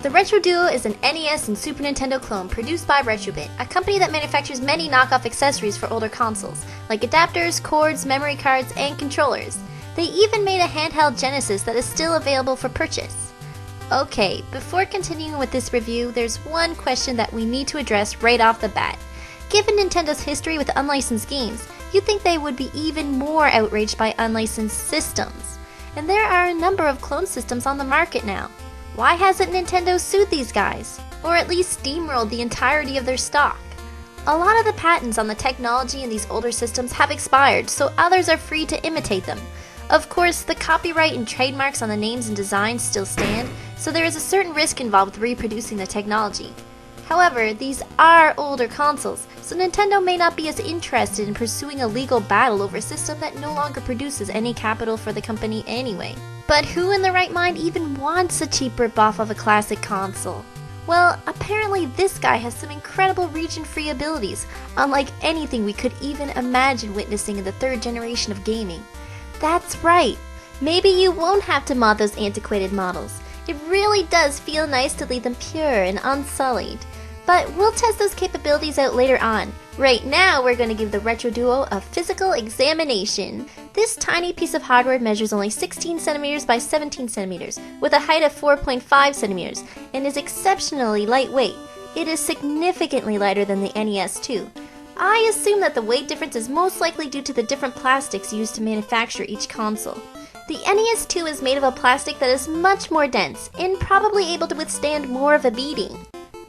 The Retro Duo is an NES and Super Nintendo clone produced by Retrobit, a company that manufactures many knockoff accessories for older consoles, like adapters, cords, memory cards, and controllers. They even made a handheld Genesis that is still available for purchase. Okay, before continuing with this review, there's one question that we need to address right off the bat. Given Nintendo's history with unlicensed games, you'd think they would be even more outraged by unlicensed systems. And there are a number of clone systems on the market now. Why hasn't Nintendo sued these guys? Or at least steamrolled the entirety of their stock? A lot of the patents on the technology in these older systems have expired, so others are free to imitate them. Of course, the copyright and trademarks on the names and designs still stand, so there is a certain risk involved with reproducing the technology. However, these are older consoles, so Nintendo may not be as interested in pursuing a legal battle over a system that no longer produces any capital for the company anyway. But who in their right mind even wants a cheap rip-off of a classic console? Well, apparently this guy has some incredible region-free abilities, unlike anything we could even imagine witnessing in the third generation of gaming. That's right! Maybe you won't have to mod those antiquated models. It really does feel nice to leave them pure and unsullied. But we'll test those capabilities out later on. Right now, we're going to give the Retro Duo a physical examination. This tiny piece of hardware measures only 16 centimeters by 17 centimeters, with a height of 4.5 centimeters, and is exceptionally lightweight. It is significantly lighter than the NES too. I assume that the weight difference is most likely due to the different plastics used to manufacture each console. The NES 2 is made of a plastic that is much more dense, and probably able to withstand more of a beating.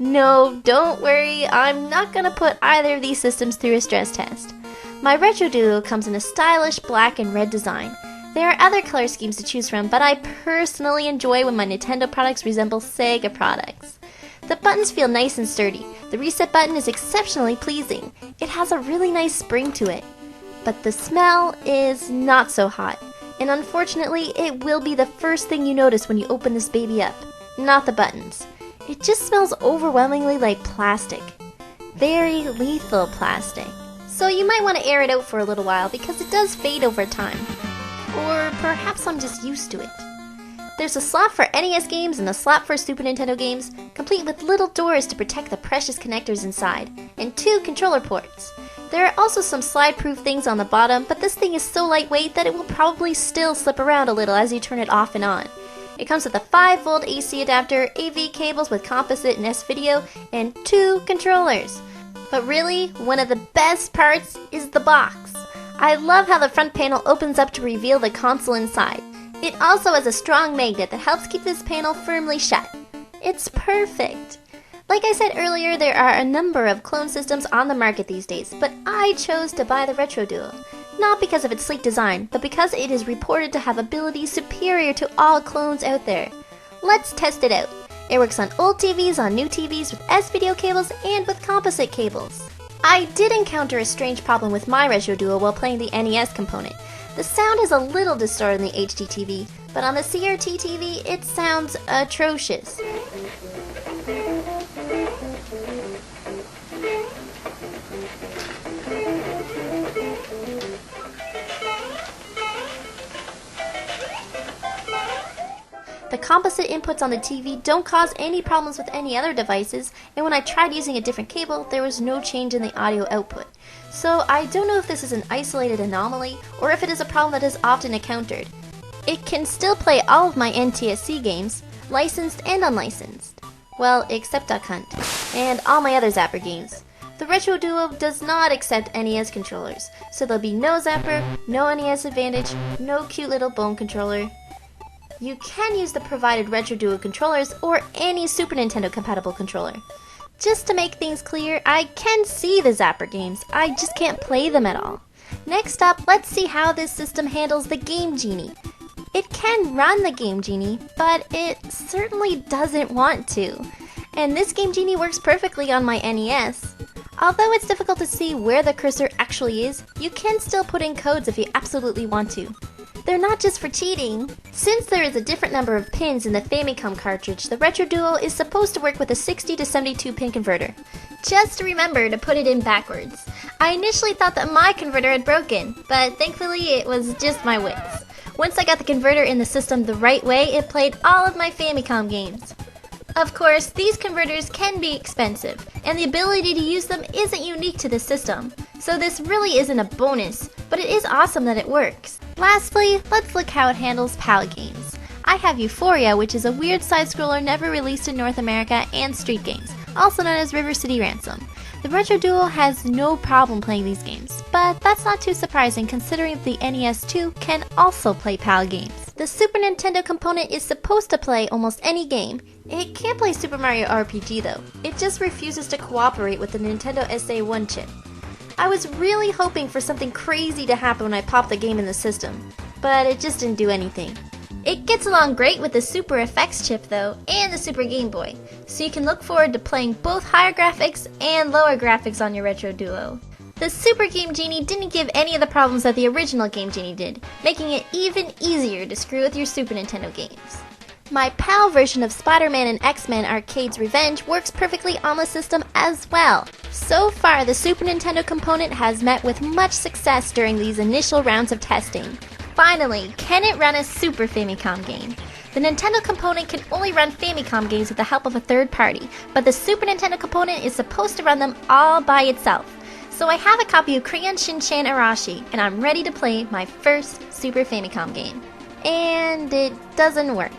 No, don't worry, I'm not gonna put either of these systems through a stress test. My Retro Duo comes in a stylish black and red design. There are other color schemes to choose from, but I personally enjoy when my Nintendo products resemble Sega products. The buttons feel nice and sturdy. The reset button is exceptionally pleasing. It has a really nice spring to it. But the smell is not so hot, and unfortunately it will be the first thing you notice when you open this baby up, not the buttons. It just smells overwhelmingly like plastic. Very lethal plastic. So you might want to air it out for a little while because it does fade over time. Or perhaps I'm just used to it. There's a slot for NES games and a slot for Super Nintendo games, complete with little doors to protect the precious connectors inside, and 2 controller ports. There are also some slide-proof things on the bottom, but this thing is so lightweight that it will probably still slip around a little as you turn it off and on. It comes with a 5-volt AC adapter, AV cables with composite and S-video, and 2 controllers. But really, one of the best parts is the box. I love how the front panel opens up to reveal the console inside. It also has a strong magnet that helps keep this panel firmly shut. It's perfect. Like I said earlier, there are a number of clone systems on the market these days, but I chose to buy the Retro Duo. Not because of its sleek design, but because it is reported to have abilities superior to all clones out there. Let's test it out. It works on old TVs, on new TVs, with S-video cables, and with composite cables. I did encounter a strange problem with my Retro Duo while playing the NES component. The sound is a little distorted in the HD TV, but on the CRT TV, it sounds atrocious. The composite inputs on the TV don't cause any problems with any other devices, and when I tried using a different cable, there was no change in the audio output. So I don't know if this is an isolated anomaly, or if it is a problem that is often encountered. It can still play all of my NTSC games, licensed and unlicensed. Well, except Duck Hunt, and all my other Zapper games. The Retro Duo does not accept NES controllers, so there'll be no Zapper, no NES Advantage, no cute little bone controller. You can use the provided Retro Duo controllers or any Super Nintendo compatible controller. Just to make things clear, I can see the Zapper games, I just can't play them at all. Next up, let's see how this system handles the Game Genie. It can run the Game Genie, but it certainly doesn't want to. And this Game Genie works perfectly on my NES. Although it's difficult to see where the cursor actually is, you can still put in codes if you absolutely want to. They're not just for cheating. Since there is a different number of pins in the Famicom cartridge, the Retro Duo is supposed to work with a 60 to 72 pin converter. Just remember to put it in backwards. I initially thought that my converter had broken, but thankfully it was just my wits. Once I got the converter in the system the right way, it played all of my Famicom games. Of course, these converters can be expensive, and the ability to use them isn't unique to this system, so this really isn't a bonus, but it is awesome that it works. Lastly, let's look how it handles PAL games. I have Euphoria, which is a weird side-scroller never released in North America, and Street Games, also known as River City Ransom. The Retro Duo has no problem playing these games, but that's not too surprising considering the NES 2 can also play PAL games. The Super Nintendo component is supposed to play almost any game. It can't play Super Mario RPG though. It just refuses to cooperate with the Nintendo SA1 chip. I was really hoping for something crazy to happen when I popped the game in the system, but it just didn't do anything. It gets along great with the Super FX chip though, and the Super Game Boy, so you can look forward to playing both higher graphics and lower graphics on your Retro Duo. The Super Game Genie didn't give any of the problems that the original Game Genie did, making it even easier to screw with your Super Nintendo games. My PAL version of Spider-Man and X-Men Arcade's Revenge works perfectly on the system as well. So far, the Super Nintendo component has met with much success during these initial rounds of testing. Finally, can it run a Super Famicom game? The Nintendo component can only run Famicom games with the help of a third party, but the Super Nintendo component is supposed to run them all by itself. So I have a copy of Crayon Shin-Chan Arashi, and I'm ready to play my first Super Famicom game. And it doesn't work.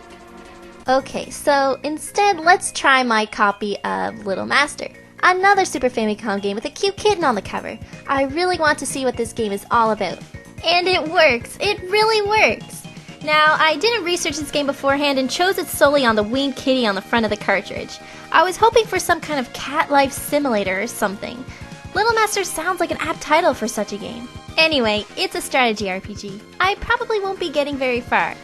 Okay, so instead let's try my copy of Little Master, another Super Famicom game with a cute kitten on the cover. I really want to see what this game is all about. And it works! It really works! Now, I didn't research this game beforehand and chose it solely on the winged kitty on the front of the cartridge. I was hoping for some kind of cat life simulator or something. Little Master sounds like an apt title for such a game. Anyway, it's a strategy RPG. I probably won't be getting very far.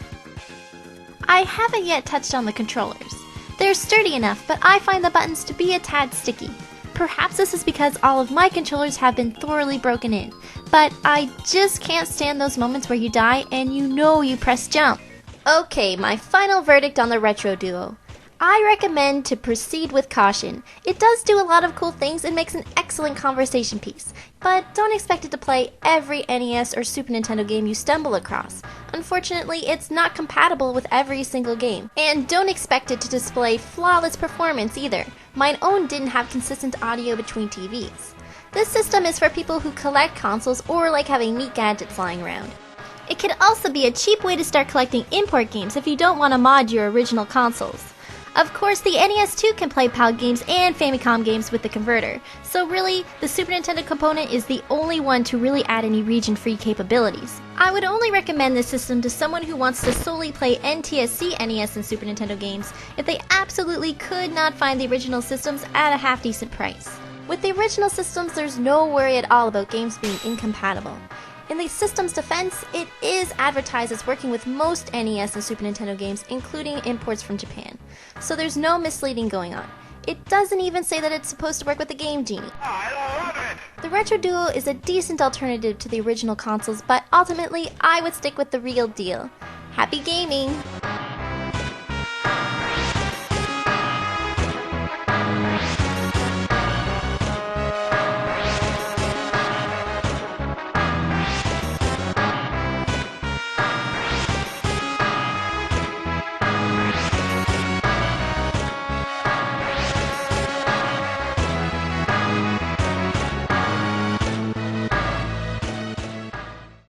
I haven't yet touched on the controllers. They're sturdy enough, but I find the buttons to be a tad sticky. Perhaps this is because all of my controllers have been thoroughly broken in, but I just can't stand those moments where you die and you know you press jump. Okay, my final verdict on the Retro Duo. I recommend to proceed with caution. It does do a lot of cool things and makes an excellent conversation piece, but don't expect it to play every NES or Super Nintendo game you stumble across. Unfortunately, it's not compatible with every single game, and don't expect it to display flawless performance either. Mine own didn't have consistent audio between TVs. This system is for people who collect consoles or like having neat gadgets lying around. It could also be a cheap way to start collecting import games if you don't want to mod your original consoles. Of course, the NES 2 can play PAL games and Famicom games with the converter, so really, the Super Nintendo component is the only one to really add any region-free capabilities. I would only recommend this system to someone who wants to solely play NTSC, NES, and Super Nintendo games if they absolutely could not find the original systems at a half-decent price. With the original systems, there's no worry at all about games being incompatible. In the system's defense, it is advertised as working with most NES and Super Nintendo games, including imports from Japan. So there's no misleading going on. It doesn't even say that it's supposed to work with the Game Genie. I love it! The Retro Duo is a decent alternative to the original consoles, but ultimately, I would stick with the real deal. Happy gaming!